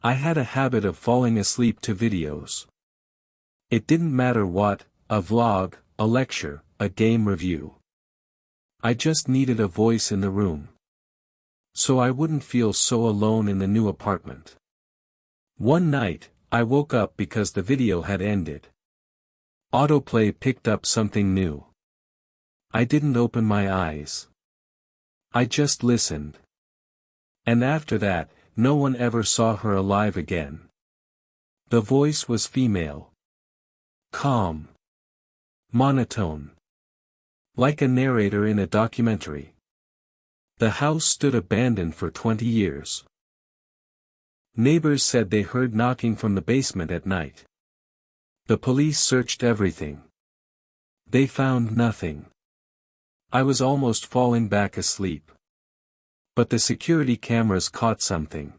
I had a habit of falling asleep to videos. It didn't matter what, a vlog, a lecture, a game review. I just needed a voice in the room. So I wouldn't feel so alone in the new apartment. One night, I woke up because the video had ended. Autoplay picked up something new. I didn't open my eyes. I just listened. And after that, no one ever saw her alive again. The voice was female. Calm. Monotone. Like a narrator in a documentary. The house stood abandoned for 20 years. Neighbors said they heard knocking from the basement at night. The police searched everything. They found nothing. I was almost falling back asleep. But the security cameras caught something.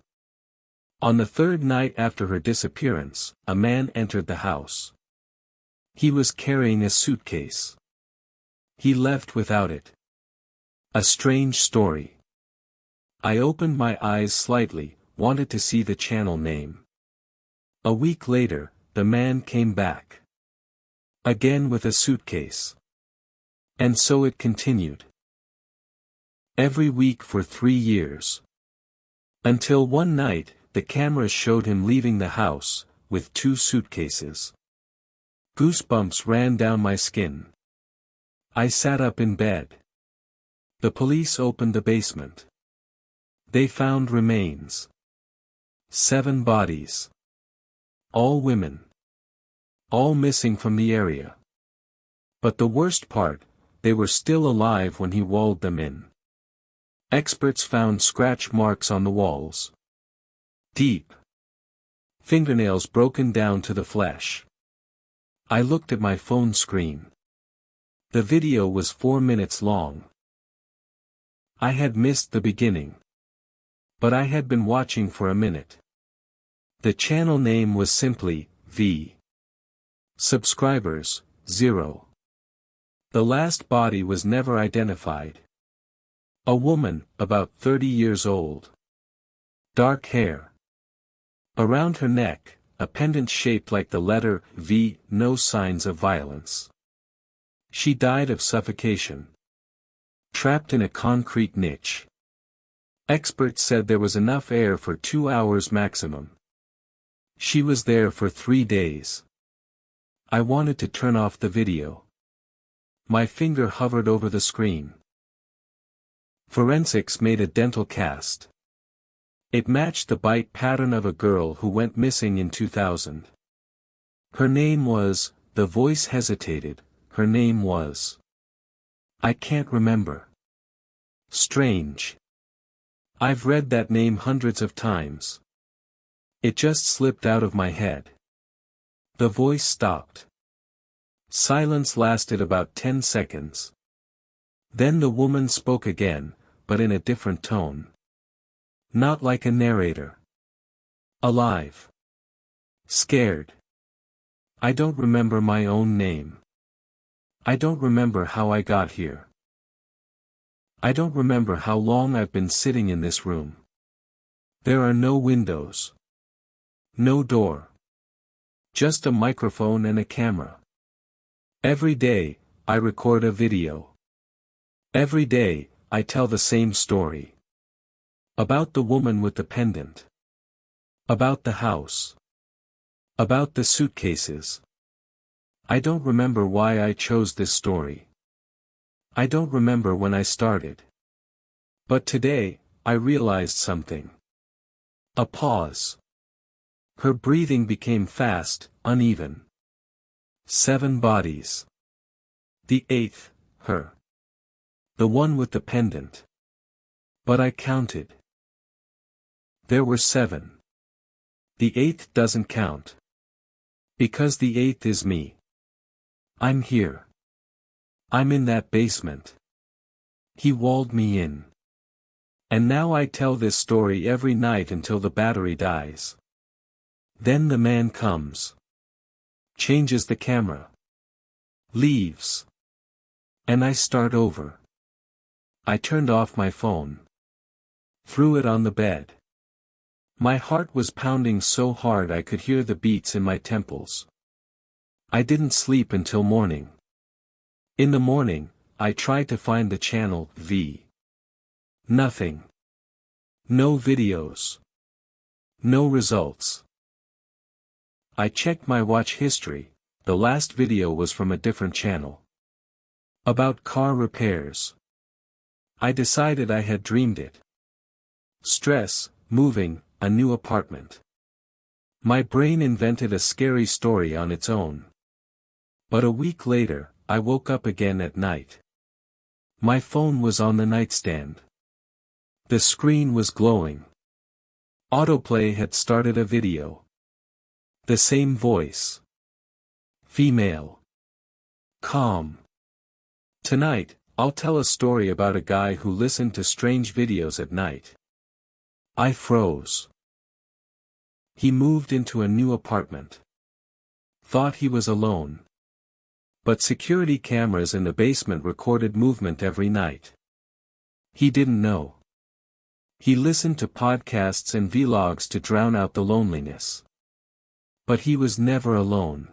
On the third night after her disappearance, a man entered the house. He was carrying a suitcase. He left without it. A strange story. I opened my eyes slightly, wanted to see the channel name. A week later, the man came back. Again with a suitcase. And so it continued. Every week for 3 years. Until one night, the cameras showed him leaving the house, with 2 suitcases. Goosebumps ran down my skin. I sat up in bed. The police opened the basement. They found remains. 7 bodies. All women. All missing from the area. But the worst part, they were still alive when he walled them in. Experts found scratch marks on the walls. Deep. Fingernails broken down to the flesh. I looked at my phone screen. The video was 4 minutes long. I had missed the beginning. But I had been watching for a minute. The channel name was simply, V. Subscribers, 0. The last body was never identified. A woman, about 30 years old. Dark hair. Around her neck, a pendant shaped like the letter V, no signs of violence. She died of suffocation. Trapped in a concrete niche. Experts said there was enough air for 2 hours maximum. She was there for 3 days. I wanted to turn off the video. My finger hovered over the screen. Forensics made a dental cast. It matched the bite pattern of a girl who went missing in 2000. Her name was, the voice hesitated, her name was. I can't remember. Strange. I've read that name hundreds of times. It just slipped out of my head. The voice stopped. Silence lasted about 10 seconds. Then the woman spoke again, but in a different tone. Not like a narrator. Alive. Scared. I don't remember my own name. I don't remember how I got here. I don't remember how long I've been sitting in this room. There are no windows. No door. Just a microphone and a camera. Every day, I record a video. Every day, I tell the same story. About the woman with the pendant. About the house. About the suitcases. I don't remember why I chose this story. I don't remember when I started. But today, I realized something. A pause. Her breathing became fast, uneven. 7 bodies. The 8th, her. The one with the pendant. But I counted. There were 7. The 8th doesn't count. Because the 8th is me. I'm here. I'm in that basement. He walled me in. And now I tell this story every night until the battery dies. Then the man comes. Changes the camera. Leaves. And I start over. I turned off my phone. Threw it on the bed. My heart was pounding so hard I could hear the beats in my temples. I didn't sleep until morning. In the morning, I tried to find the channel V. Nothing. No videos. No results. I checked my watch history. The last video was from a different channel. About car repairs. I decided I had dreamed it. Stress, moving, a new apartment. My brain invented a scary story on its own. But a week later, I woke up again at night. My phone was on the nightstand. The screen was glowing. Autoplay had started a video. The same voice. Female. Calm. Tonight, I'll tell a story about a guy who listened to strange videos at night. I froze. He moved into a new apartment. Thought he was alone. But security cameras in the basement recorded movement every night. He didn't know. He listened to podcasts and vlogs to drown out the loneliness. But he was never alone.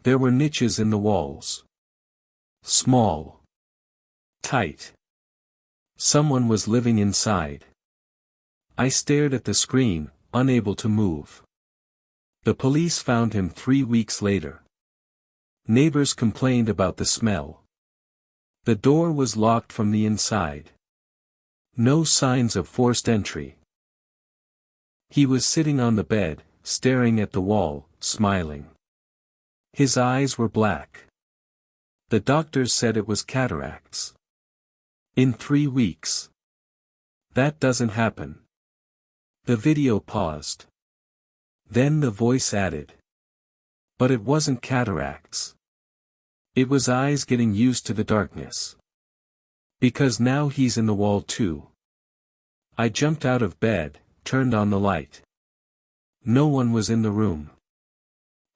There were niches in the walls. Small. Tight. Someone was living inside. I stared at the screen, unable to move. The police found him 3 weeks later. Neighbors complained about the smell. The door was locked from the inside. No signs of forced entry. He was sitting on the bed, staring at the wall, smiling. His eyes were black. The doctors said it was cataracts. In 3 weeks. That doesn't happen. The video paused. Then the voice added. But it wasn't cataracts. It was eyes getting used to the darkness. Because now he's in the wall too. I jumped out of bed, turned on the light. No one was in the room.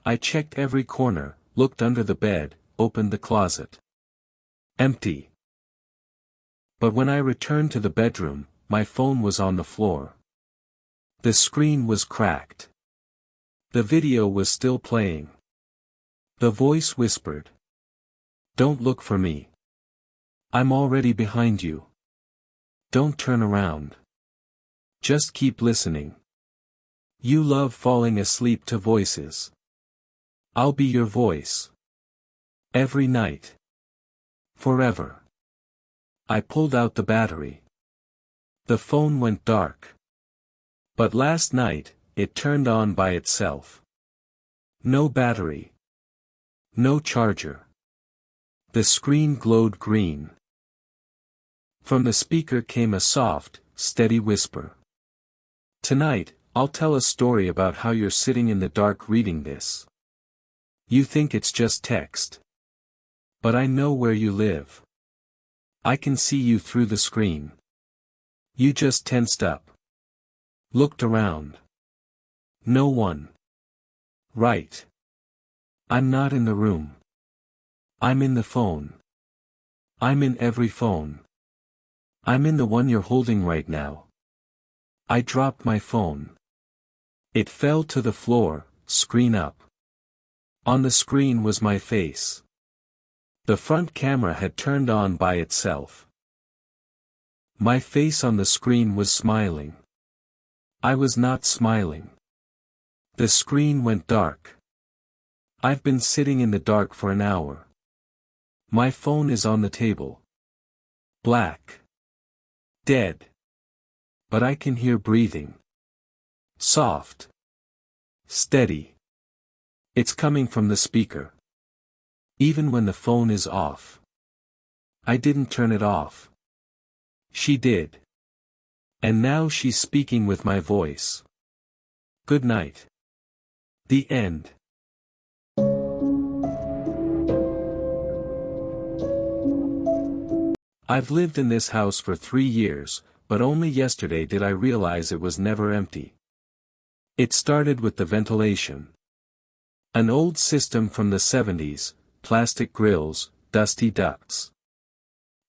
I checked every corner, looked under the bed, opened the closet. Empty. But when I returned to the bedroom, my phone was on the floor. The screen was cracked. The video was still playing. The voice whispered. Don't look for me. I'm already behind you. Don't turn around. Just keep listening. You love falling asleep to voices. I'll be your voice. Every night. Forever. I pulled out the battery. The phone went dark. But last night, it turned on by itself. No battery. No charger. The screen glowed green. From the speaker came a soft, steady whisper. Tonight, I'll tell a story about how you're sitting in the dark reading this. You think it's just text. But I know where you live. I can see you through the screen. You just tensed up. Looked around. No one. Right. I'm not in the room. I'm in the phone. I'm in every phone. I'm in the one you're holding right now. I dropped my phone. It fell to the floor, screen up. On the screen was my face. The front camera had turned on by itself. My face on the screen was smiling. I was not smiling. The screen went dark. I've been sitting in the dark for an hour. My phone is on the table. Black. Dead. But I can hear breathing. Soft. Steady. It's coming from the speaker. Even when the phone is off. I didn't turn it off. She did. And now she's speaking with my voice. Good night. The end. I've lived in this house for 3 years, but only yesterday did I realize it was never empty. It started with the ventilation. An old system from the 70s, plastic grills, dusty ducts.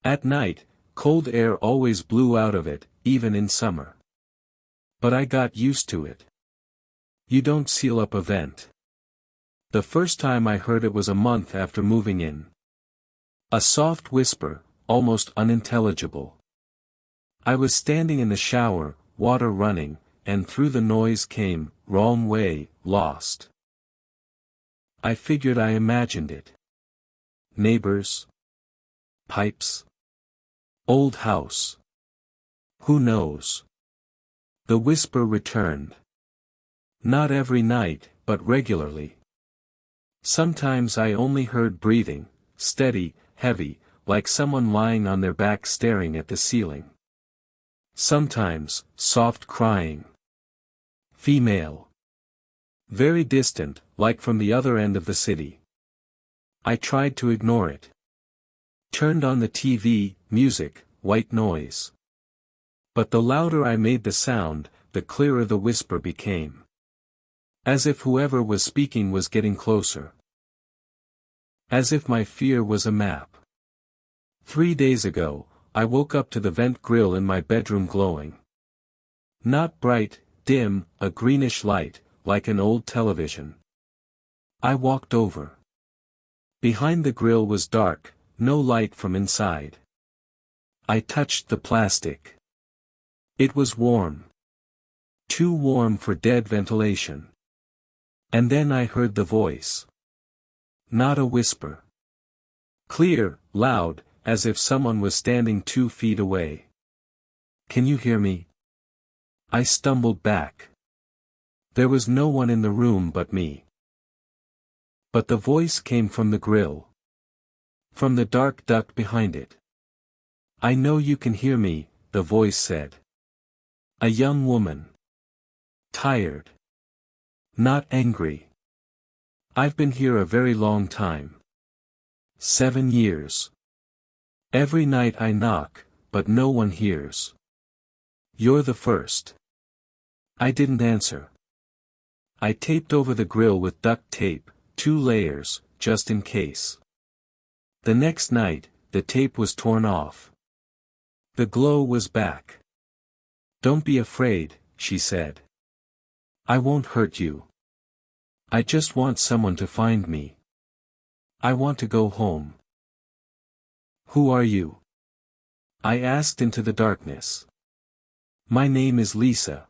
At night, cold air always blew out of it, even in summer. But I got used to it. You don't seal up a vent. The first time I heard it was a month after moving in. A soft whisper, almost unintelligible. I was standing in the shower, water running, and through the noise came, wrong way, lost. I figured I imagined it. Neighbors. Pipes. Old house. Who knows? The whisper returned. Not every night, but regularly. Sometimes I only heard breathing, steady, heavy, like someone lying on their back staring at the ceiling. Sometimes, soft crying. Female. Very distant, like from the other end of the city. I tried to ignore it. Turned on the TV, music, white noise. But the louder I made the sound, the clearer the whisper became. As if whoever was speaking was getting closer. As if my fear was a map. 3 days ago, I woke up to the vent grill in my bedroom glowing. Not bright, dim, a greenish light, like an old television. I walked over. Behind the grill was dark, no light from inside. I touched the plastic. It was warm. Too warm for dead ventilation. And then I heard the voice. Not a whisper. Clear, loud, as if someone was standing 2 feet away. Can you hear me? I stumbled back. There was no one in the room but me. But the voice came from the grill. From the dark duct behind it. I know you can hear me, the voice said. A young woman. Tired. Not angry. I've been here a very long time. 7 years. Every night I knock, but no one hears. You're the first. I didn't answer. I taped over the grill with duct tape, 2 layers, just in case. The next night, the tape was torn off. The glow was back. Don't be afraid, she said. I won't hurt you. I just want someone to find me. I want to go home. Who are you? I asked into the darkness. My name is Lisa.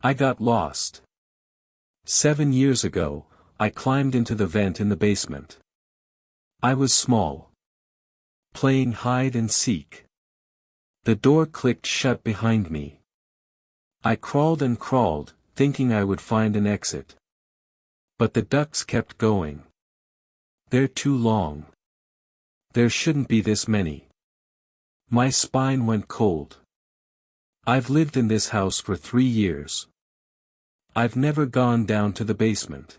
I got lost. 7 years ago, I climbed into the vent in the basement. I was small. Playing hide and seek. The door clicked shut behind me. I crawled and crawled, thinking I would find an exit. But the ducts kept going. They're too long. There shouldn't be this many. My spine went cold. I've lived in this house for 3 years. I've never gone down to the basement.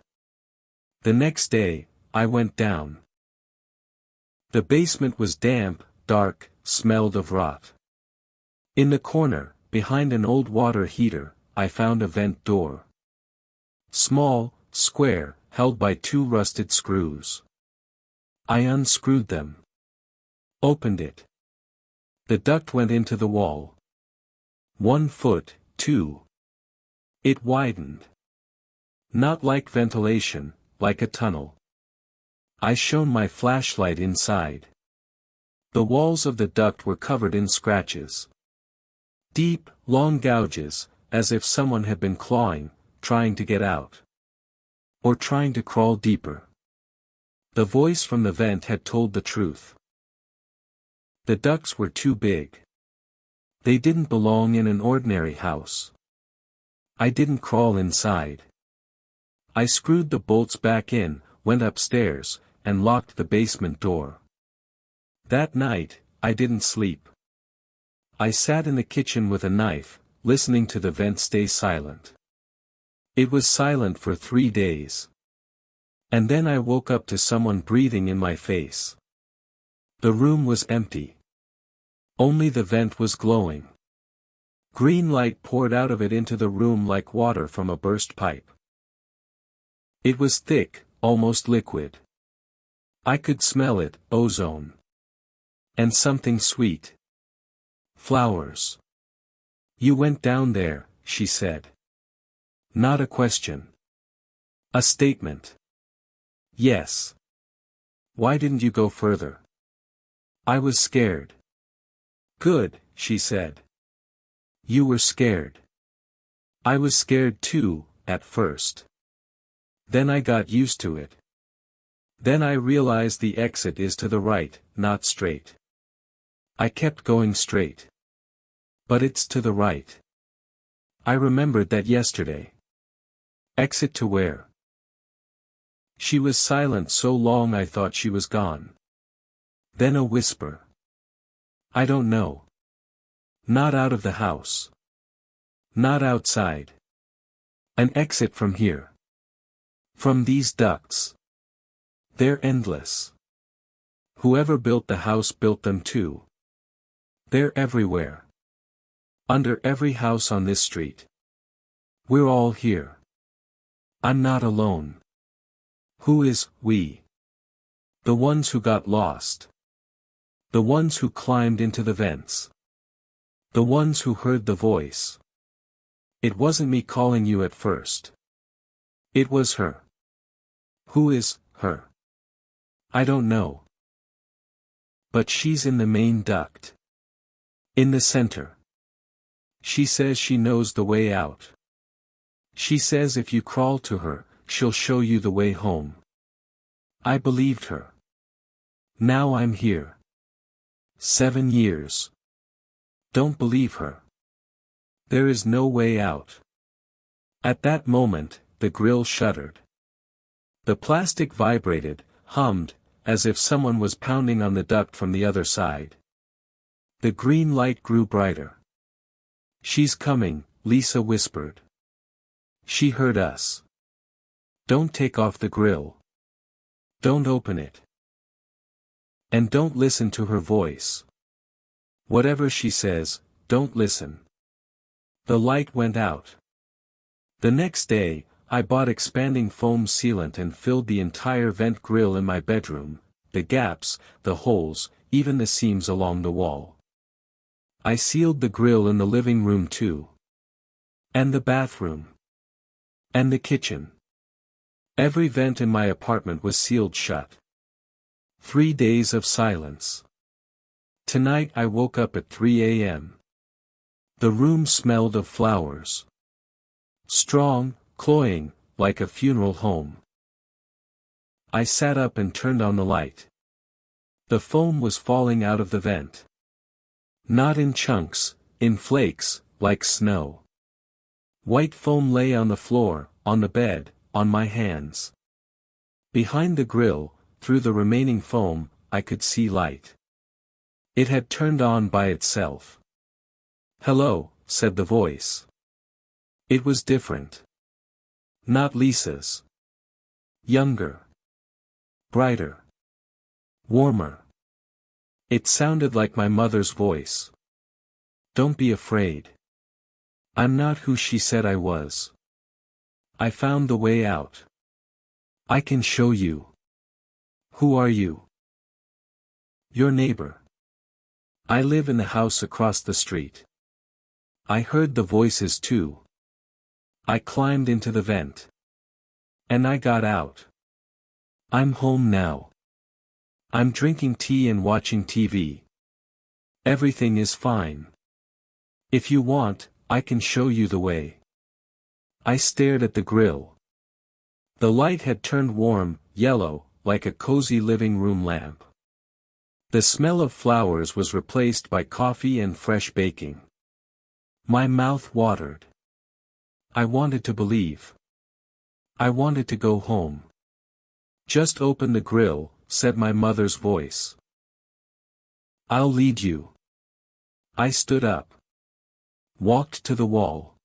The next day, I went down. The basement was damp, dark, smelled of rot. In the corner, behind an old water heater, I found a vent door. Small, square, held by 2 rusted screws. I unscrewed them. Opened it. The duct went into the wall. 1 foot, 2. It widened. Not like ventilation, like a tunnel. I shone my flashlight inside. The walls of the duct were covered in scratches. Deep, long gouges, as if someone had been clawing, trying to get out. Or trying to crawl deeper. The voice from the vent had told the truth. The ducts were too big. They didn't belong in an ordinary house. I didn't crawl inside. I screwed the bolts back in, went upstairs, and locked the basement door. That night, I didn't sleep. I sat in the kitchen with a knife, listening to the vent stay silent. It was silent for 3 days. And then I woke up to someone breathing in my face. The room was empty. Only the vent was glowing. Green light poured out of it into the room like water from a burst pipe. It was thick, almost liquid. I could smell it, ozone. And something sweet. Flowers. You went down there, she said. Not a question. A statement. Yes. Why didn't you go further? I was scared. Good, she said. You were scared. I was scared too, at first. Then I got used to it. Then I realized the exit is to the right, not straight. I kept going straight. But it's to the right. I remembered that yesterday. Exit to where? She was silent so long I thought she was gone. Then a whisper. I don't know. Not out of the house. Not outside. An exit from here. From these ducts. They're endless. Whoever built the house built them too. They're everywhere. Under every house on this street. We're all here. I'm not alone. Who is we? The ones who got lost. The ones who climbed into the vents. The ones who heard the voice. It wasn't me calling you at first. It was her. Who is her? I don't know. But she's in the main duct. In the center. She says she knows the way out. She says if you crawl to her, she'll show you the way home. I believed her. Now I'm here. 7 years. Don't believe her. There is no way out. At that moment, the grill shuddered. The plastic vibrated, hummed, as if someone was pounding on the duct from the other side. The green light grew brighter. She's coming, Lisa whispered. She heard us. Don't take off the grill. Don't open it. And don't listen to her voice. Whatever she says, don't listen. The light went out. The next day, I bought expanding foam sealant and filled the entire vent grill in my bedroom, the gaps, the holes, even the seams along the wall. I sealed the grill in the living room too. And the bathroom. And the kitchen. Every vent in my apartment was sealed shut. 3 days of silence. Tonight I woke up at 3 a.m. The room smelled of flowers. Strong, cloying, like a funeral home. I sat up and turned on the light. The foam was falling out of the vent. Not in chunks, in flakes, like snow. White foam lay on the floor, on the bed, on my hands. Behind the grill, through the remaining foam, I could see light. It had turned on by itself. Hello, said the voice. It was different. Not Lisa's. Younger. Brighter. Warmer. It sounded like my mother's voice. Don't be afraid. I'm not who she said I was. I found the way out. I can show you. Who are you? Your neighbor. I live in the house across the street. I heard the voices too. I climbed into the vent. And I got out. I'm home now. I'm drinking tea and watching TV. Everything is fine. If you want, I can show you the way. I stared at the grill. The light had turned warm, yellow, like a cozy living room lamp. The smell of flowers was replaced by coffee and fresh baking. My mouth watered. I wanted to believe. I wanted to go home. Just open the grill, said my mother's voice. I'll lead you. I stood up. Walked to the wall.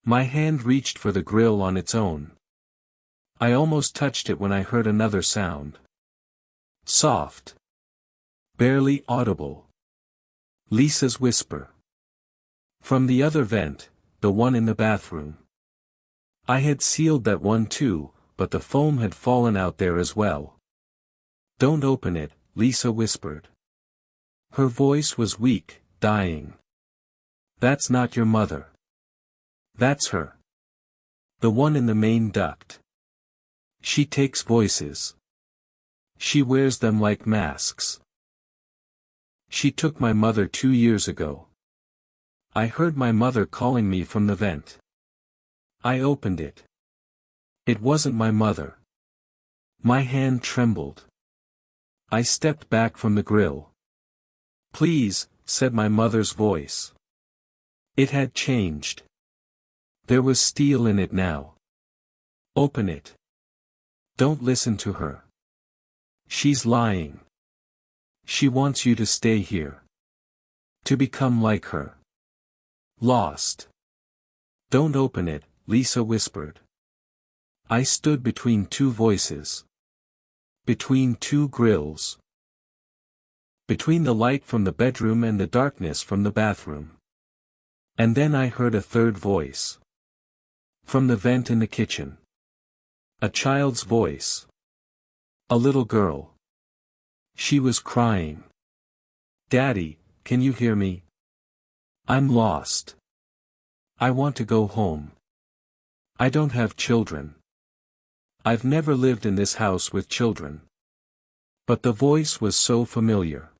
My hand reached for the grill on its own. I almost touched it when I heard another sound. Soft. Barely audible. Lisa's whisper. From the other vent, the one in the bathroom. I had sealed that one too, but the foam had fallen out there as well. Don't open it, Lisa whispered. Her voice was weak, dying. That's not your mother. That's her. The one in the main duct. She takes voices. She wears them like masks. She took my mother 2 years ago. I heard my mother calling me from the vent. I opened it. It wasn't my mother. My hand trembled. I stepped back from the grill. "Please," said my mother's voice. It had changed. There was steel in it now. "Open it. Don't listen to her. She's lying. She wants you to stay here. To become like her. Lost." "Don't open it," Lisa whispered. I stood between two voices. Between two grills. Between the light from the bedroom and the darkness from the bathroom. And then I heard a third voice. From the vent in the kitchen. A child's voice. A little girl. She was crying. "Daddy, can you hear me? I'm lost. I want to go home. I don't have children. I've never lived in this house with children." But the voice was so familiar.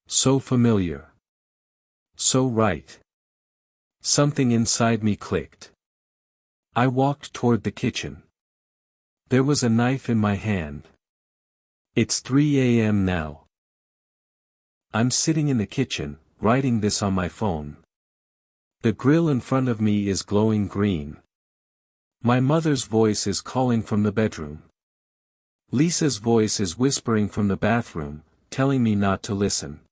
So familiar. So right. Something inside me clicked. I walked toward the kitchen. There was a knife in my hand. It's 3 a.m. now. I'm sitting in the kitchen, writing this on my phone. The grill in front of me is glowing green. My mother's voice is calling from the bedroom. Lisa's voice is whispering from the bathroom, telling me not to listen.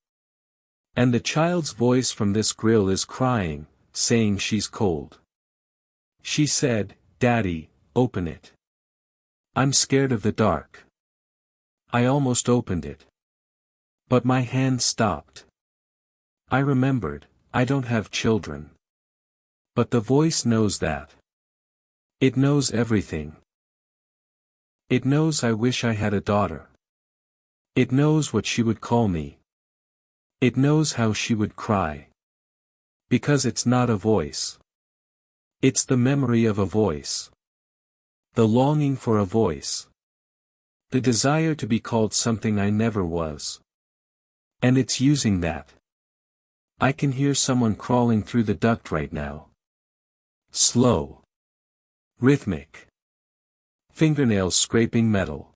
And the child's voice from this grill is crying, saying she's cold. She said, "Daddy, open it. I'm scared of the dark." I almost opened it. But my hand stopped. I remembered, I don't have children. But the voice knows that. It knows everything. It knows I wish I had a daughter. It knows what she would call me. It knows how she would cry. Because it's not a voice. It's the memory of a voice. The longing for a voice. The desire to be called something I never was. And it's using that. I can hear someone crawling through the duct right now. Slow. Rhythmic. Fingernails scraping metal.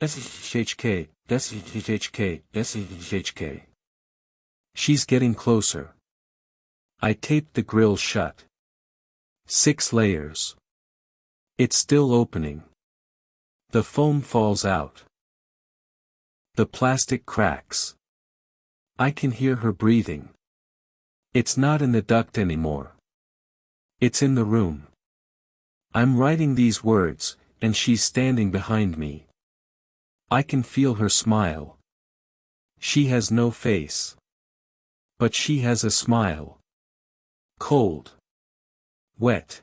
SHK, SHK, SHK. She's getting closer. I taped the grill shut. 6 layers. It's still opening. The foam falls out. The plastic cracks. I can hear her breathing. It's not in the duct anymore. It's in the room. I'm writing these words, and she's standing behind me. I can feel her smile. She has no face. But she has a smile. Cold. Wet.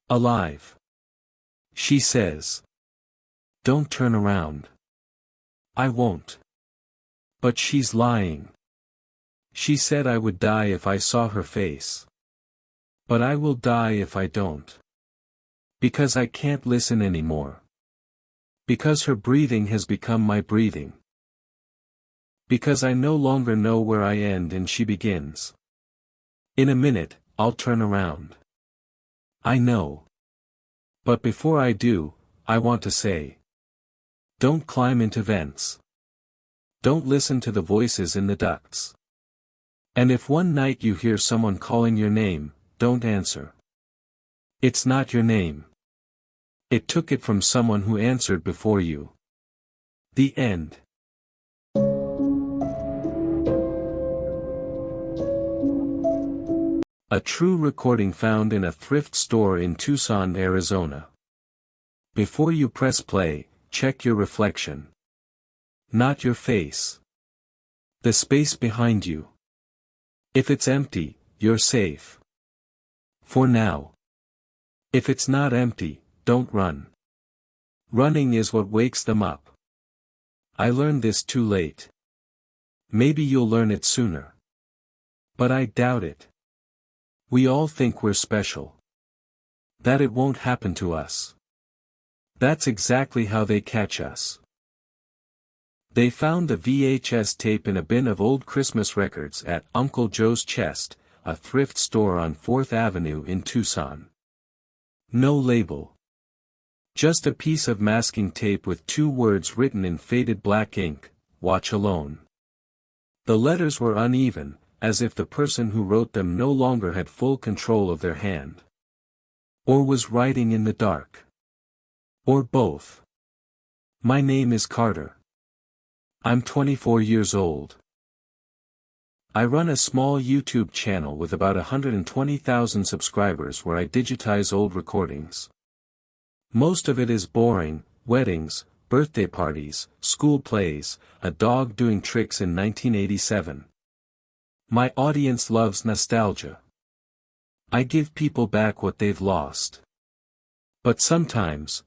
Alive. She says. "Don't turn around." I won't. But she's lying. She said I would die if I saw her face. But I will die if I don't. Because I can't listen anymore. Because her breathing has become my breathing. Because I no longer know where I end and she begins. In a minute, I'll turn around. I know. But before I do, I want to say. Don't climb into vents. Don't listen to the voices in the ducts. And if one night you hear someone calling your name, don't answer. It's not your name. It took it from someone who answered before you. The end. A true recording found in a thrift store in Tucson, Arizona. Before you press play, check your reflection. Not your face. The space behind you. If it's empty, you're safe. For now. If it's not empty, don't run. Running is what wakes them up. I learned this too late. Maybe you'll learn it sooner. But I doubt it. We all think we're special. That it won't happen to us. That's exactly how they catch us. They found the VHS tape in a bin of old Christmas records at Uncle Joe's Chest, a thrift store on 4th Avenue in Tucson. No label. Just a piece of masking tape with 2 words written in faded black ink, "Watch alone." The letters were uneven, as if the person who wrote them no longer had full control of their hand. Or was writing in the dark. Or both. My name is Carter. I'm 24 years old. I run a small YouTube channel with about 120,000 subscribers where I digitize old recordings. Most of it is boring: weddings, birthday parties, school plays, a dog doing tricks in 1987. My audience loves nostalgia. I give people back what they've lost. But sometimes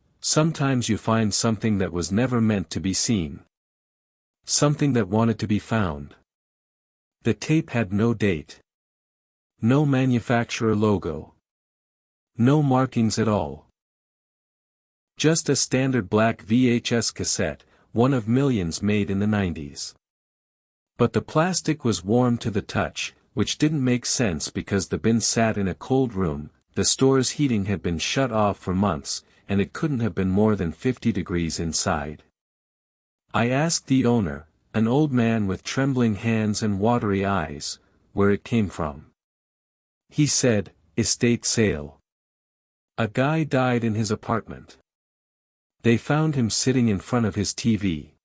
you find something that was never meant to be seen. Something that wanted to be found. The tape had no date. No manufacturer logo. No markings at all. Just a standard black VHS cassette, one of millions made in the 90s. But the plastic was warm to the touch, which didn't make sense because the bin sat in a cold room, the store's heating had been shut off for months, and it couldn't have been more than 50 degrees inside. I asked the owner, an old man with trembling hands and watery eyes, where it came from. He said, "Estate sale. A guy died in his apartment. They found him sitting in front of his TV.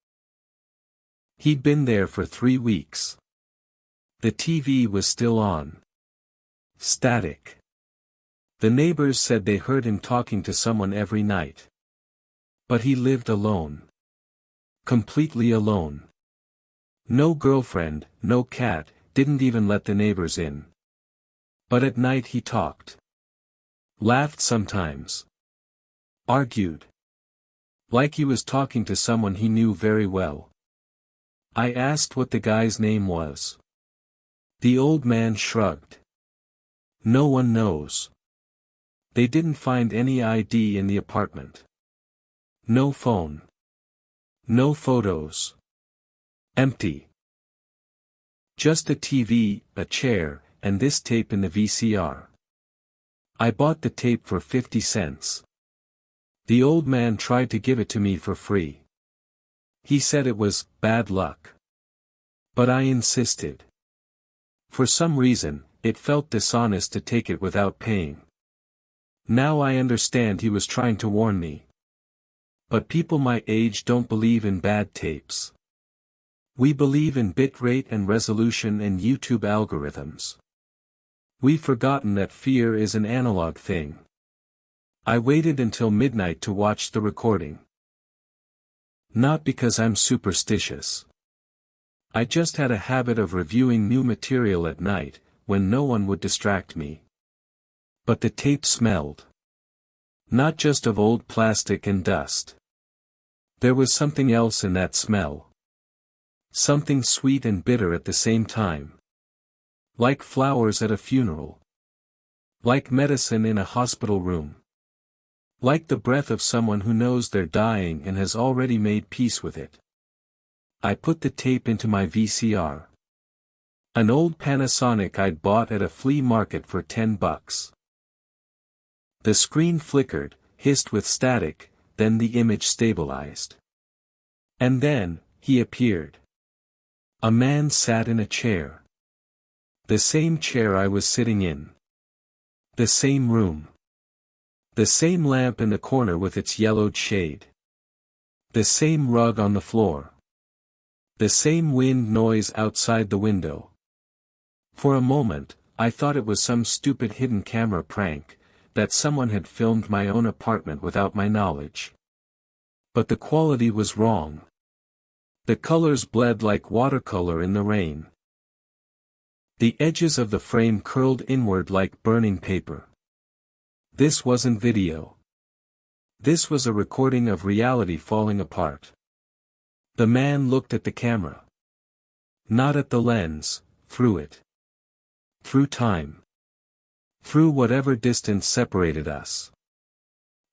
He'd been there for 3 weeks. The TV was still on. Static. The neighbors said they heard him talking to someone every night. But he lived alone. Completely alone. No girlfriend, no cat, didn't even let the neighbors in. But at night he talked. Laughed sometimes. Argued. Like he was talking to someone he knew very well." I asked what the guy's name was. The old man shrugged. "No one knows. They didn't find any ID in the apartment. No phone. No photos. Empty. Just a TV, a chair, and this tape in the VCR. I bought the tape for 50 cents. The old man tried to give it to me for free. He said it was bad luck. But I insisted. For some reason, it felt dishonest to take it without paying. Now I understand he was trying to warn me. But people my age don't believe in bad tapes. We believe in bitrate and resolution and YouTube algorithms. We've forgotten that fear is an analog thing. I waited until midnight to watch the recording. Not because I'm superstitious. I just had a habit of reviewing new material at night, when no one would distract me. But the tape smelled. Not just of old plastic and dust. There was something else in that smell. Something sweet and bitter at the same time. Like flowers at a funeral. Like medicine in a hospital room. Like the breath of someone who knows they're dying and has already made peace with it. I put the tape into my VCR. An old Panasonic I'd bought at a flea market for $10. The screen flickered, hissed with static, then the image stabilized. And then, he appeared. A man sat in a chair. The same chair I was sitting in. The same room. The same lamp in the corner with its yellowed shade. The same rug on the floor. The same wind noise outside the window. For a moment, I thought it was some stupid hidden camera prank, that someone had filmed my own apartment without my knowledge. But the quality was wrong. The colors bled like watercolor in the rain. The edges of the frame curled inward like burning paper. This wasn't video. This was a recording of reality falling apart. The man looked at the camera. Not at the lens, through it. Through time. through whatever distance separated us.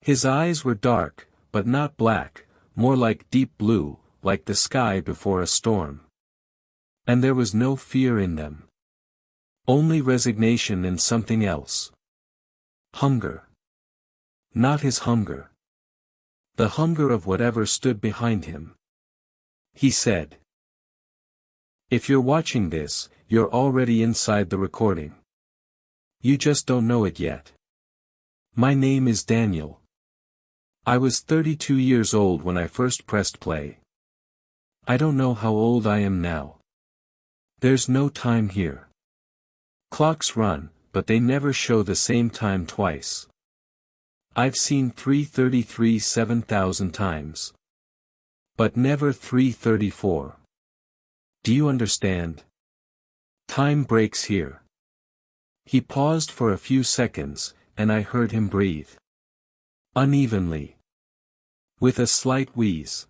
His eyes were dark, but not black, more like deep blue, like the sky before a storm. And there was no fear in them. Only resignation and something else. Hunger. Not his hunger. The hunger of whatever stood behind him. He said, "If you're watching this, you're already inside the recording. You just don't know it yet. My name is Daniel. I was 32 years old when I first pressed play. I don't know how old I am now. There's no time here. Clocks run, but they never show the same time twice. I've seen 3:33 7,000 times. But never 3:34. Do you understand? Time breaks here." He paused for a few seconds, and I heard him breathe. Unevenly. With a slight wheeze.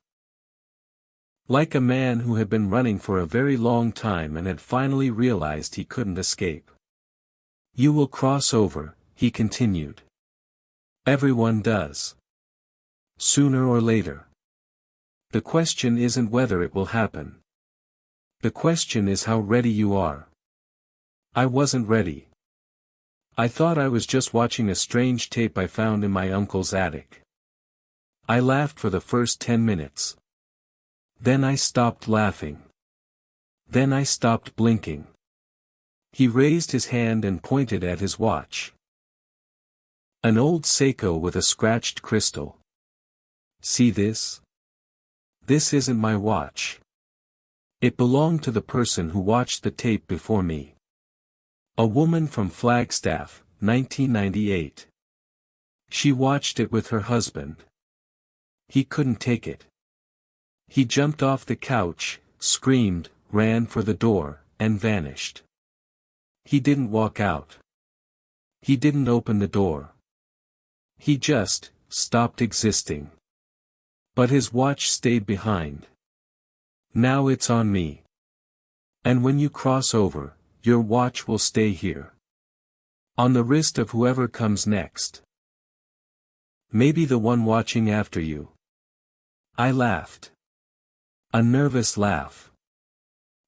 Like a man who had been running for a very long time and had finally realized he couldn't escape. "You will cross over," he continued. "Everyone does. Sooner or later. The question isn't whether it will happen. The question is how ready you are." I wasn't ready. I thought I was just watching a strange tape I found in my uncle's attic. I laughed for the first 10 minutes. Then I stopped laughing. Then I stopped blinking. He raised his hand and pointed at his watch. An old Seiko with a scratched crystal. "See this? This isn't my watch. It belonged to the person who watched the tape before me. A woman from Flagstaff, 1998. She watched it with her husband. He couldn't take it. He jumped off the couch, screamed, ran for the door, and vanished. He didn't walk out. He didn't open the door. He just stopped existing. But his watch stayed behind. Now it's on me. And when you cross over, your watch will stay here. On the wrist of whoever comes next. Maybe the one watching after you." I laughed. A nervous laugh.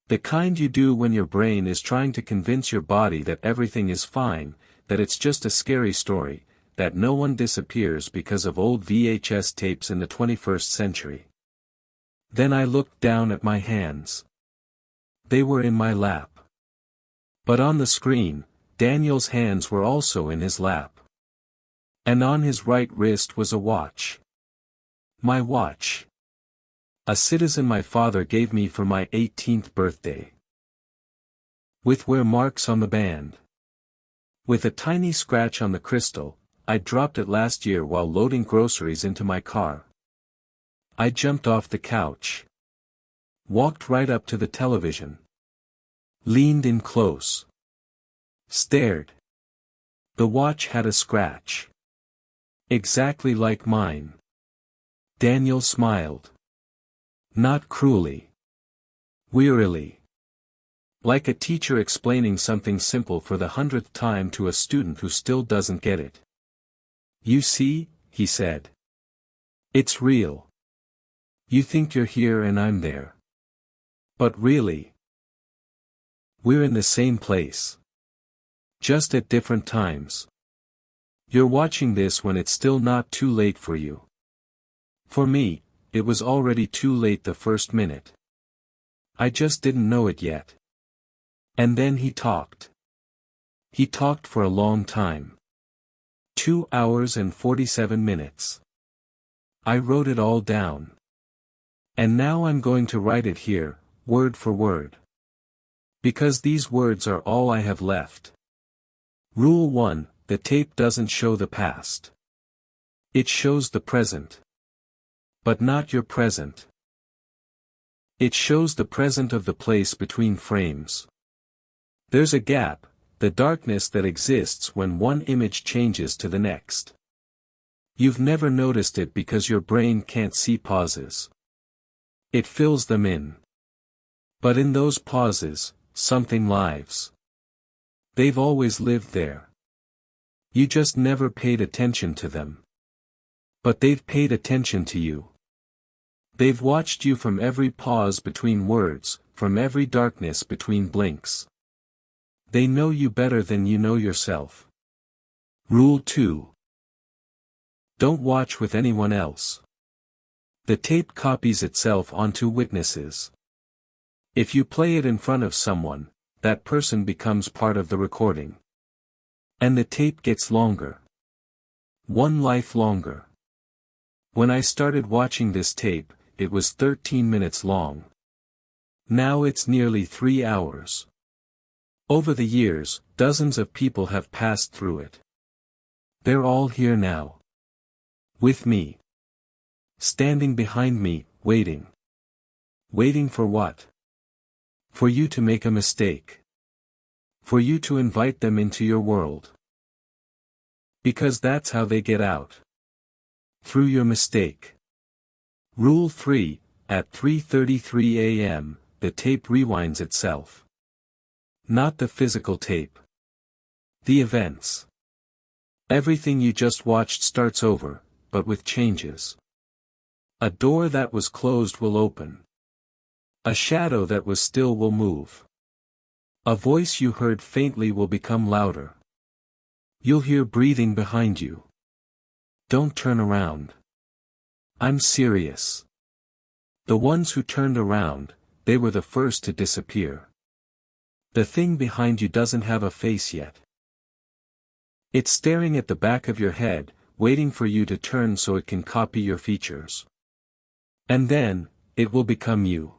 The kind you do when your brain is trying to convince your body that everything is fine, that it's just a scary story, that no one disappears because of old VHS tapes in the 21st century. Then I looked down at my hands. They were in my lap. But on the screen, Daniel's hands were also in his lap. And on his right wrist was a watch. My watch. A citizen my father gave me for my 18th birthday. With wear marks on the band. With a tiny scratch on the crystal. I dropped it last year while loading groceries into my car. I jumped off the couch. Walked right up to the television. Leaned in close. Stared. The watch had a scratch. Exactly like mine. Daniel smiled. Not cruelly. Wearily. Like a teacher explaining something simple for the 100th time to a student who still doesn't get it. "You see," he said. "It's real. You think you're here and I'm there. But really, we're in the same place. Just at different times. You're watching this when it's still not too late for you. For me, it was already too late the first minute. I just didn't know it yet." And then he talked. He talked for a long time. 2 hours and 47 minutes. I wrote it all down. And now I'm going to write it here, word for word. Because these words are all I have left. Rule 1, the tape doesn't show the past. It shows the present. But not your present. It shows the present of the place between frames. There's a gap, the darkness that exists when one image changes to the next. You've never noticed it because your brain can't see pauses. It fills them in. But in those pauses, something lives. They've always lived there. You just never paid attention to them. But they've paid attention to you. They've watched you from every pause between words, from every darkness between blinks. They know you better than you know yourself. Rule 2. Don't watch with anyone else. The tape copies itself onto witnesses. If you play it in front of someone, that person becomes part of the recording. And the tape gets longer. One life longer. When I started watching this tape, it was 13 minutes long. Now it's nearly 3 hours. Over the years, dozens of people have passed through it. They're all here now. With me. Standing behind me, waiting. Waiting for what? For you to make a mistake. For you to invite them into your world. Because that's how they get out. Through your mistake. Rule 3, at 3:33 a.m., the tape rewinds itself. Not the physical tape. The events. Everything you just watched starts over, but with changes. A door that was closed will open. A shadow that was still will move. A voice you heard faintly will become louder. You'll hear breathing behind you. Don't turn around. I'm serious. The ones who turned around, they were the first to disappear. The thing behind you doesn't have a face yet. It's staring at the back of your head, waiting for you to turn so it can copy your features. And then, it will become you.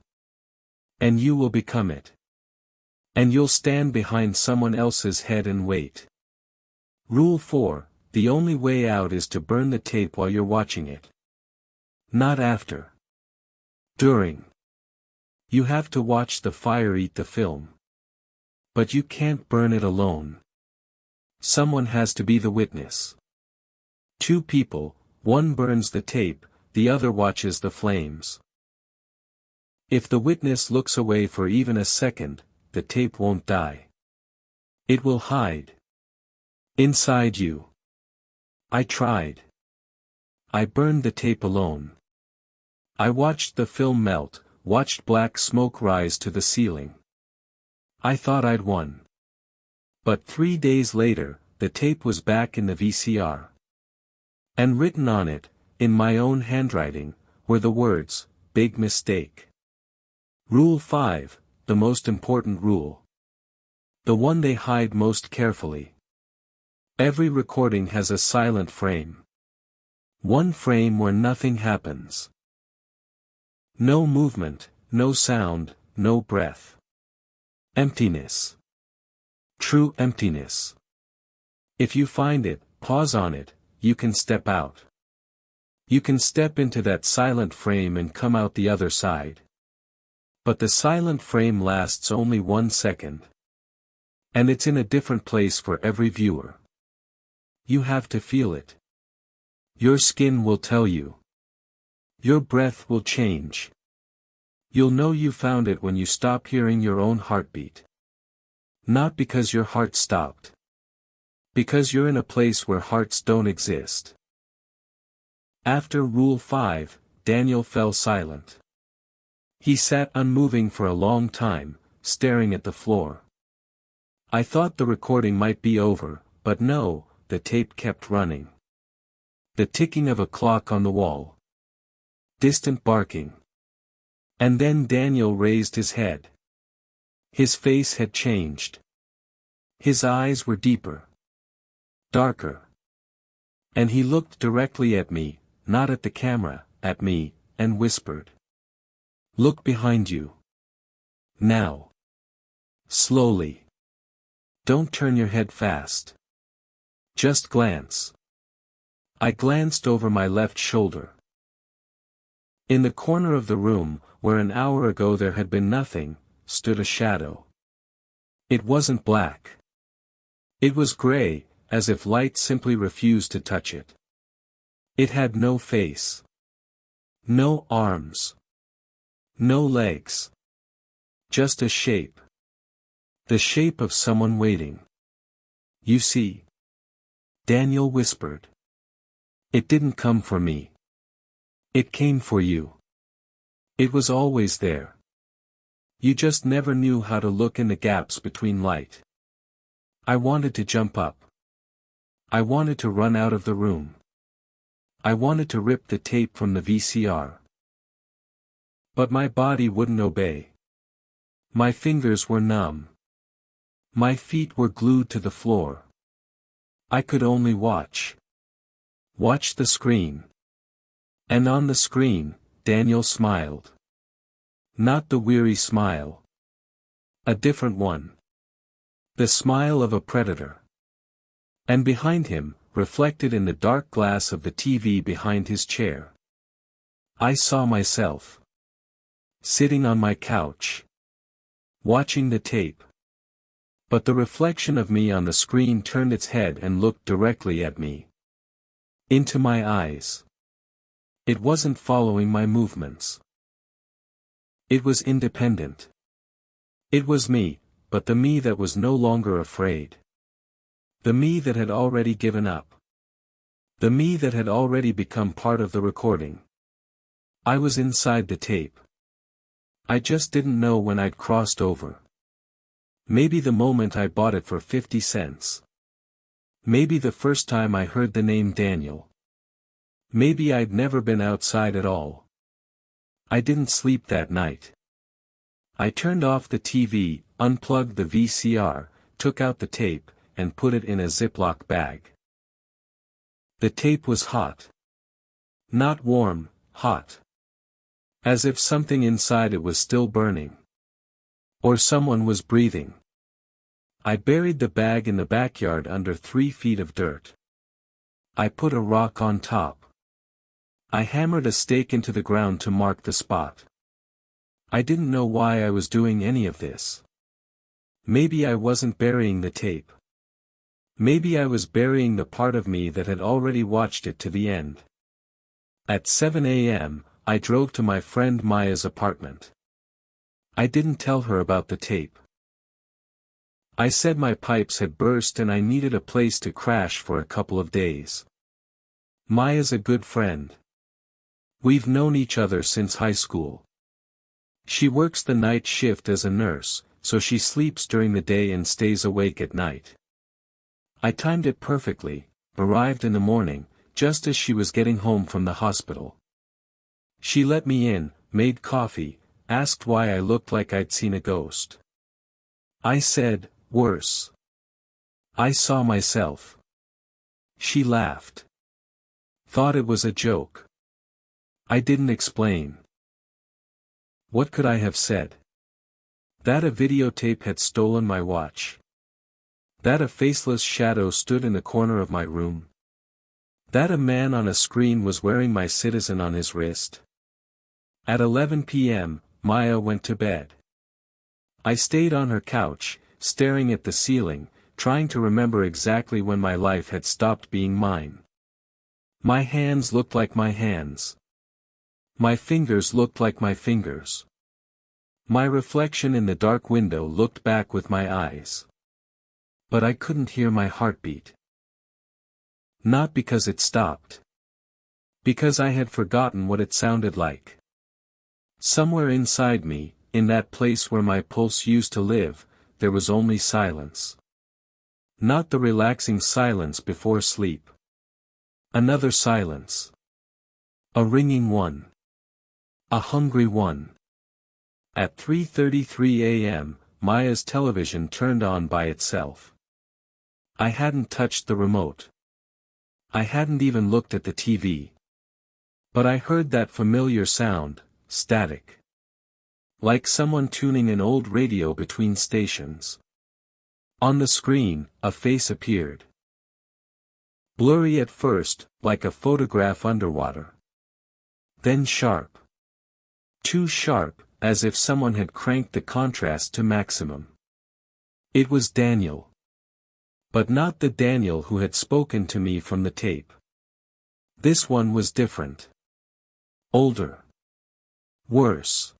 And you will become it. And you'll stand behind someone else's head and wait. Rule 4, the only way out is to burn the tape while you're watching it. Not after. During. You have to watch the fire eat the film. But you can't burn it alone. Someone has to be the witness. 2 people, one burns the tape, the other watches the flames. If the witness looks away for even a second, the tape won't die. It will hide. Inside you. I tried. I burned the tape alone. I watched the film melt, watched black smoke rise to the ceiling. I thought I'd won. But 3 days later, the tape was back in the VCR. And written on it, in my own handwriting, were the words, "Big mistake." Rule 5, the most important rule. The one they hide most carefully. Every recording has a silent frame. One frame where nothing happens. No movement, no sound, no breath. Emptiness. True emptiness. If you find it, pause on it, you can step out. You can step into that silent frame and come out the other side. But the silent frame lasts only 1 second. And it's in a different place for every viewer. You have to feel it. Your skin will tell you. Your breath will change. You'll know you found it when you stop hearing your own heartbeat. Not because your heart stopped. Because you're in a place where hearts don't exist. After Rule 5, Daniel fell silent. He sat unmoving for a long time, staring at the floor. I thought the recording might be over, but no, the tape kept running. The ticking of a clock on the wall. Distant barking. And then Daniel raised his head. His face had changed. His eyes were deeper. Darker. And he looked directly at me, not at the camera, at me, and whispered. "Look behind you. Now. Slowly. Don't turn your head fast. Just glance." I glanced over my left shoulder. In the corner of the room, where an hour ago there had been nothing, stood a shadow. It wasn't black. It was gray, as if light simply refused to touch it. It had no face. No arms. No legs. Just a shape. The shape of someone waiting. You see. Daniel whispered. It didn't come for me. It came for you. It was always there. You just never knew how to look in the gaps between light. I wanted to jump up. I wanted to run out of the room. I wanted to rip the tape from the VCR. But my body wouldn't obey. My fingers were numb. My feet were glued to the floor. I could only watch. Watch the screen. And on the screen, Daniel smiled. Not the weary smile. A different one. The smile of a predator. And behind him, reflected in the dark glass of the TV behind his chair, I saw myself. Sitting on my couch. Watching the tape. But the reflection of me on the screen turned its head and looked directly at me. Into my eyes. It wasn't following my movements. It was independent. It was me, but the me that was no longer afraid. The me that had already given up. The me that had already become part of the recording. I was inside the tape. I just didn't know when I'd crossed over. Maybe the moment I bought it for 50 cents. Maybe the first time I heard the name Daniel. Maybe I'd never been outside at all. I didn't sleep that night. I turned off the TV, unplugged the VCR, took out the tape, and put it in a Ziploc bag. The tape was hot. Not warm, hot. As if something inside it was still burning. Or someone was breathing. I buried the bag in the backyard under 3 feet of dirt. I put a rock on top. I hammered a stake into the ground to mark the spot. I didn't know why I was doing any of this. Maybe I wasn't burying the tape. Maybe I was burying the part of me that had already watched it to the end. At 7 a.m., I drove to my friend Maya's apartment. I didn't tell her about the tape. I said my pipes had burst and I needed a place to crash for a couple of days. Maya's a good friend. We've known each other since high school. She works the night shift as a nurse, so she sleeps during the day and stays awake at night. I timed it perfectly, arrived in the morning, just as she was getting home from the hospital. She let me in, made coffee, asked why I looked like I'd seen a ghost. I said, worse. I saw myself. She laughed. Thought it was a joke. I didn't explain. What could I have said? That a videotape had stolen my watch. That a faceless shadow stood in the corner of my room. That a man on a screen was wearing my citizen on his wrist. At 11 p.m., Maya went to bed. I stayed on her couch, staring at the ceiling, trying to remember exactly when my life had stopped being mine. My hands looked like my hands. My fingers looked like my fingers. My reflection in the dark window looked back with my eyes. But I couldn't hear my heartbeat. Not because it stopped. Because I had forgotten what it sounded like. Somewhere inside me, in that place where my pulse used to live, there was only silence. Not the relaxing silence before sleep. Another silence. A ringing one. A hungry one. At 3:33 a.m., Maya's television turned on by itself. I hadn't touched the remote. I hadn't even looked at the TV. But I heard that familiar sound, static. Like someone tuning an old radio between stations. On the screen, a face appeared. Blurry at first, like a photograph underwater. Then sharp. Too sharp, as if someone had cranked the contrast to maximum. It was Daniel. But not the Daniel who had spoken to me from the tape. This one was different. Older. Worse.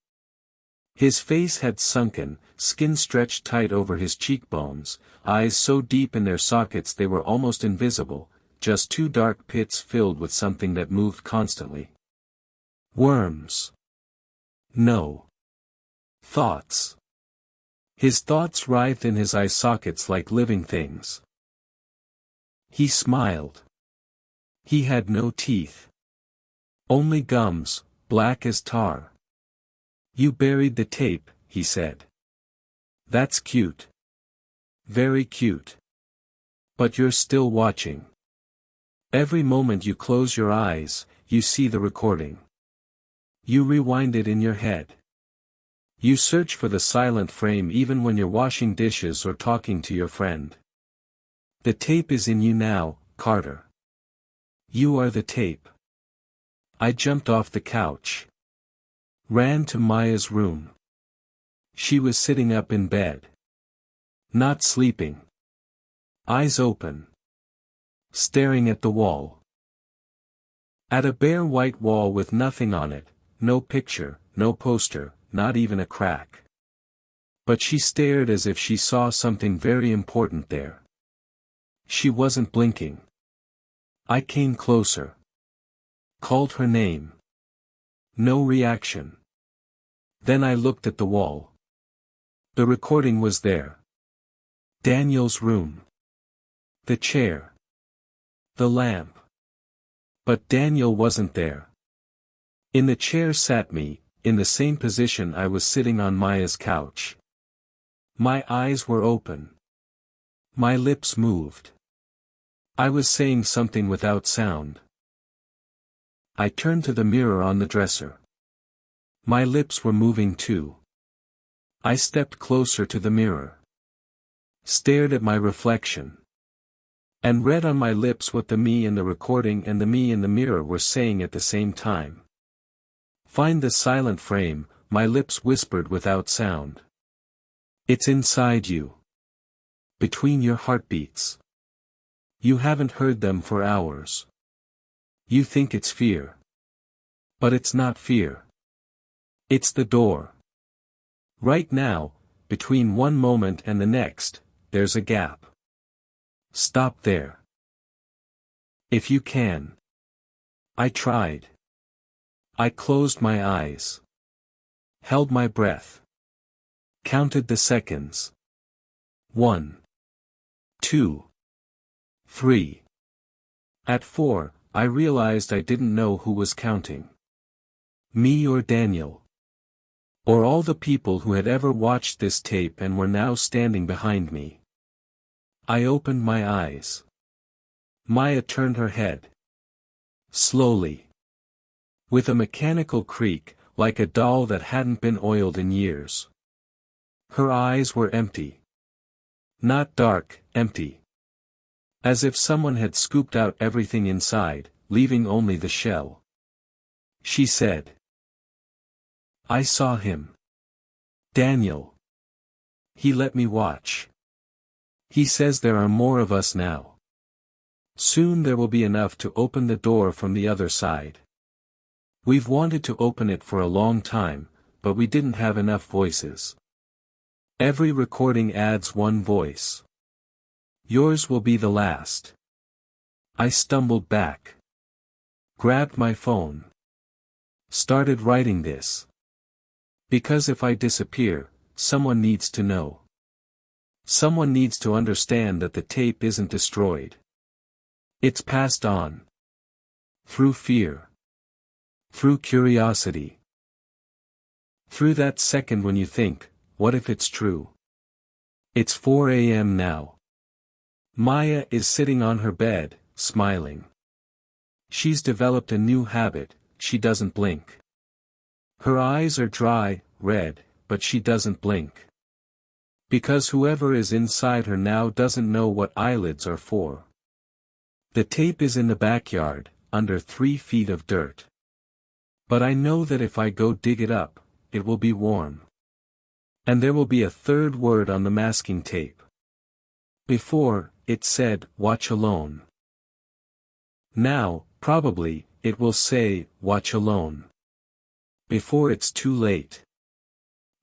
His face had sunken, skin stretched tight over his cheekbones, eyes so deep in their sockets they were almost invisible, just two dark pits filled with something that moved constantly. Worms. No. Thoughts. His thoughts writhed in his eye sockets like living things. He smiled. He had no teeth. Only gums, black as tar. You buried the tape, he said. That's cute. Very cute. But you're still watching. Every moment you close your eyes, you see the recording. You rewind it in your head. You search for the silent frame even when you're washing dishes or talking to your friend. The tape is in you now, Carter. You are the tape. I jumped off the couch. Ran to Maya's room. She was sitting up in bed. Not sleeping. Eyes open. Staring at the wall. At a bare white wall with nothing on it, no picture, no poster, not even a crack. But she stared as if she saw something very important there. She wasn't blinking. I came closer. Called her name. No reaction. Then I looked at the wall. The recording was there. Daniel's room. The chair. The lamp. But Daniel wasn't there. In the chair sat me, in the same position I was sitting on Maya's couch. My eyes were open. My lips moved. I was saying something without sound. I turned to the mirror on the dresser. My lips were moving too. I stepped closer to the mirror. Stared at my reflection. And read on my lips what the me in the recording and the me in the mirror were saying at the same time. Find the silent frame, my lips whispered without sound. It's inside you. Between your heartbeats. You haven't heard them for hours. You think it's fear. But it's not fear. It's the door. Right now, between one moment and the next, there's a gap. Stop there. If you can. I tried. I closed my eyes. Held my breath. Counted the seconds. 1. 2. 3. At 4, I realized I didn't know who was counting. Me or Daniel. Or all the people who had ever watched this tape and were now standing behind me. I opened my eyes. Maya turned her head. Slowly. With a mechanical creak, like a doll that hadn't been oiled in years. Her eyes were empty. Not dark, empty. As if someone had scooped out everything inside, leaving only the shell. She said. I saw him. Daniel. He let me watch. He says there are more of us now. Soon there will be enough to open the door from the other side. We've wanted to open it for a long time, but we didn't have enough voices. Every recording adds one voice. Yours will be the last. I stumbled back. Grabbed my phone. Started writing this. Because if I disappear, someone needs to know. Someone needs to understand that the tape isn't destroyed. It's passed on. Through fear. Through curiosity. Through that second when you think, what if it's true? It's 4 a.m. now. Maya is sitting on her bed, smiling. She's developed a new habit, she doesn't blink. Her eyes are dry, red, but she doesn't blink. Because whoever is inside her now doesn't know what eyelids are for. The tape is in the backyard, under 3 feet of dirt. But I know that if I go dig it up, it will be warm. And there will be a third word on the masking tape. Before, it said, watch alone. Now, probably, it will say, watch alone. Before it's too late.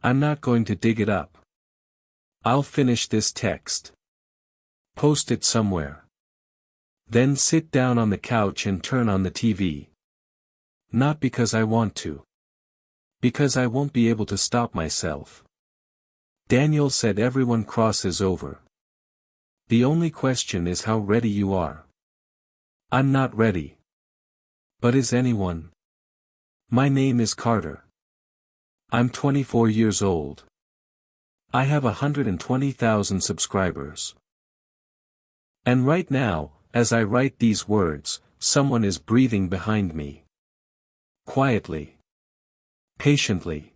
I'm not going to dig it up. I'll finish this text. Post it somewhere. Then sit down on the couch and turn on the TV. Not because I want to. Because I won't be able to stop myself. Daniel said everyone crosses over. The only question is how ready you are. I'm not ready. But is anyone? My name is Carter. I'm 24 years old. I have 120,000 subscribers. And right now, as I write these words, someone is breathing behind me. Quietly. Patiently.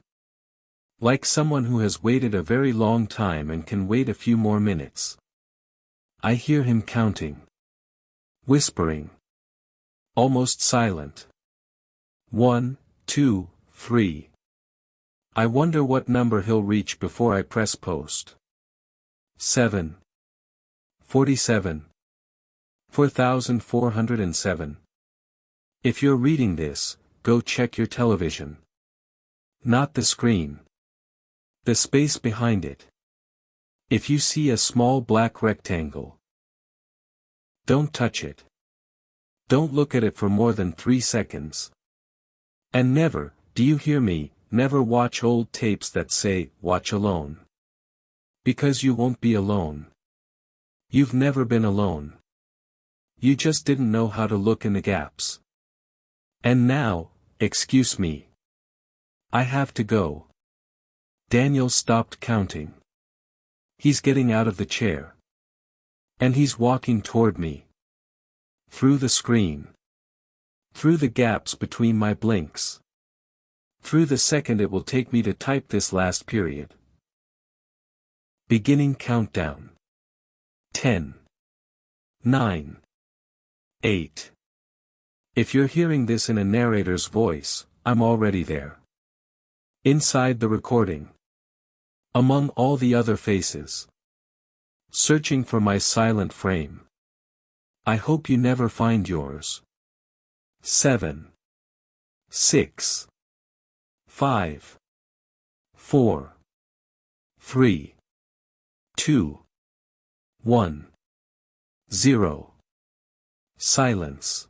Like someone who has waited a very long time and can wait a few more minutes. I hear him counting. Whispering. Almost silent. 1, 2, 3. I wonder what number he'll reach before I press post. 7. 47. 4407. If you're reading this, go check your television. Not the screen. The space behind it. If you see a small black rectangle, don't touch it. Don't look at it for more than 3 seconds. And never, do you hear me, never watch old tapes that say, "Watch alone." Because you won't be alone. You've never been alone. You just didn't know how to look in the gaps. And now, excuse me. I have to go. Daniel stopped counting. He's getting out of the chair. And he's walking toward me. Through the screen. Through the gaps between my blinks. Through the second it will take me to type this last period. Beginning countdown. 10. 9. 8. If you're hearing this in a narrator's voice, I'm already there. Inside the recording. Among all the other faces. Searching for my silent frame. I hope you never find yours. 7. 6. 5. 4. 3. 2. 1. 0. Silence.